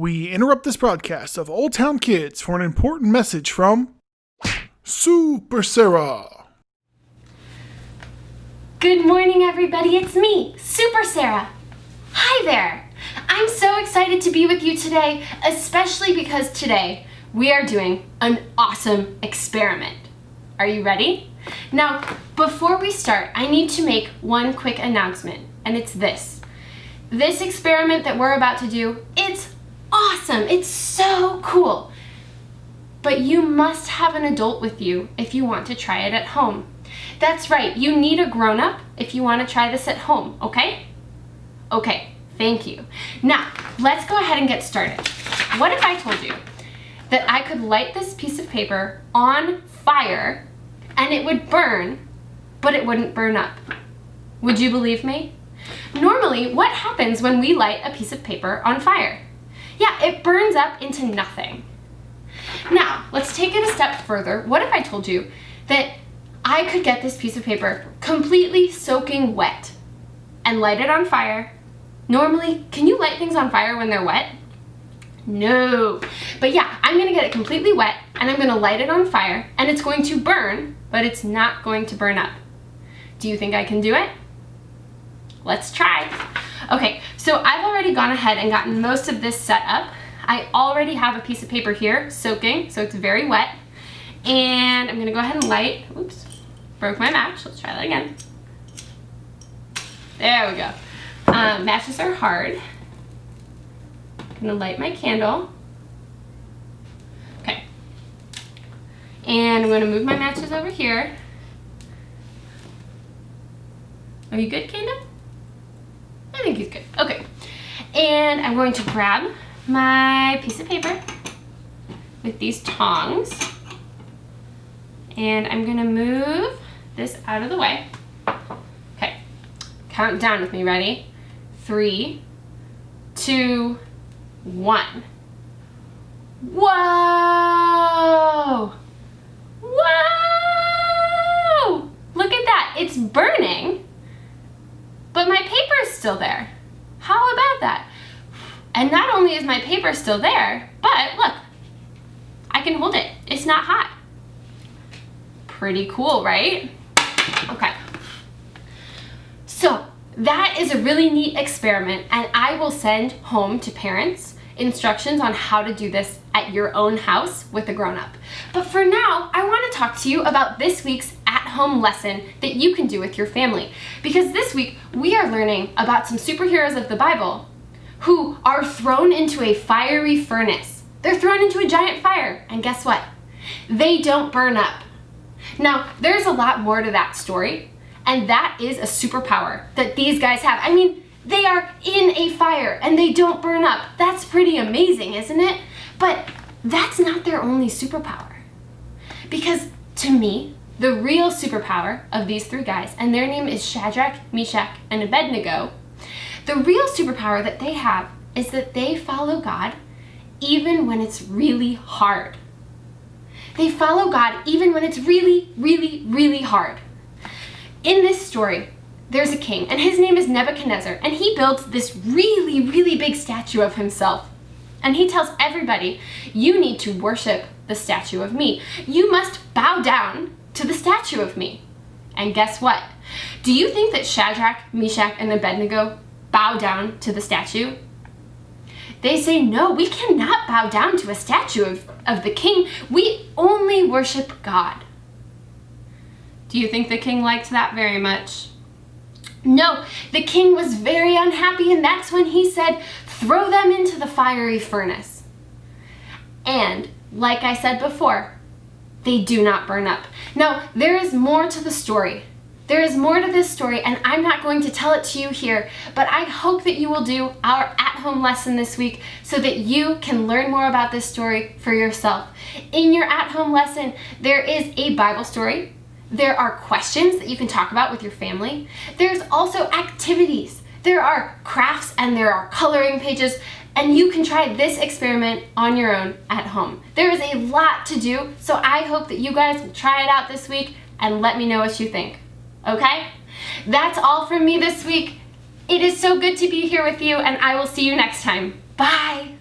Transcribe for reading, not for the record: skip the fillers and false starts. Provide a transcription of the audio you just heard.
We interrupt this broadcast of Old Town Kids for an important message from Super Sarah. Good morning, everybody. It's me, Super Sarah. Hi there. I'm so excited to be with you today, especially because today we are doing an awesome experiment. Are you ready? Now, before we start, I need to make one quick announcement, and it's this. This experiment that we're about to do, it's awesome. It's so cool. But you must have an adult with you if you want to try it at home. That's right, you need a grown-up if you want to try this at home, okay? Okay, thank you. Now, let's go ahead and get started. What if I told you that I could light this piece of paper on fire and it would burn, but it wouldn't burn up? Would you believe me? Normally, what happens when we light a piece of paper on fire? Yeah, it burns up into nothing. Now, let's take it a step further. What if I told you that I could get this piece of paper completely soaking wet and light it on fire? Normally, can you light things on fire when they're wet? No. But yeah, I'm gonna get it completely wet and I'm gonna light it on fire and it's going to burn, but it's not going to burn up. Do you think I can do it? Let's try. Okay, so I've already gone ahead and gotten most of this set up. I already have a piece of paper here soaking, so it's very wet. And I'm gonna go ahead and light, oops, broke my match. Let's try that again. There we go. Matches are hard. I'm gonna light my candle. Okay. And I'm gonna move my matches over here. Are you good, Kanda? I think he's good. Okay. And I'm going to grab my piece of paper with these tongs. And I'm gonna move this out of the way. Okay. Count down with me. Ready? 3, 2, 1. Whoa! Whoa! Look at that. It's burning. But my paper is still there. How about that? And not only is my paper still there, but look, I can hold it. It's not hot. Pretty cool, right? Okay. So that is a really neat experiment, and I will send home to parents instructions on how to do this at your own house with a grown-up. But for now, I want to talk to you about this week's at-home lesson that you can do with your family. Because this week, we are learning about some superheroes of the Bible who are thrown into a fiery furnace. They're thrown into a giant fire, and guess what? They don't burn up. Now, there's a lot more to that story, and that is a superpower that these guys have. I mean, they are in a fire and they don't burn up. That's pretty amazing, isn't it? But that's not their only superpower. Because to me, the real superpower of these three guys, and their name is Shadrach, Meshach, and Abednego, the real superpower that they have is that they follow God even when it's really hard. They follow God even when it's really, really, really hard. In this story, there's a king, and his name is Nebuchadnezzar, and he builds this really, really big statue of himself. And he tells everybody, you need to worship the statue of me. You must bow down to the statue of me. And guess what? Do you think that Shadrach, Meshach, and Abednego bow down to the statue? They say, no, we cannot bow down to a statue of the king. We only worship God. Do you think the king liked that very much? No, the king was very unhappy, and that's when he said, throw them into the fiery furnace. And like I said before, they do not burn up. Now, there is more to the story. There is more to this story, and I'm not going to tell it to you here, but I hope that you will do our at-home lesson this week so that you can learn more about this story for yourself. In your at-home lesson, there is a Bible story. There are questions that you can talk about with your family. There's also activities. There are crafts and there are coloring pages, and you can try this experiment on your own at home. There is a lot to do, so I hope that you guys will try it out this week and let me know what you think. Okay? That's all from me this week. It is so good to be here with you, and I will see you next time. Bye!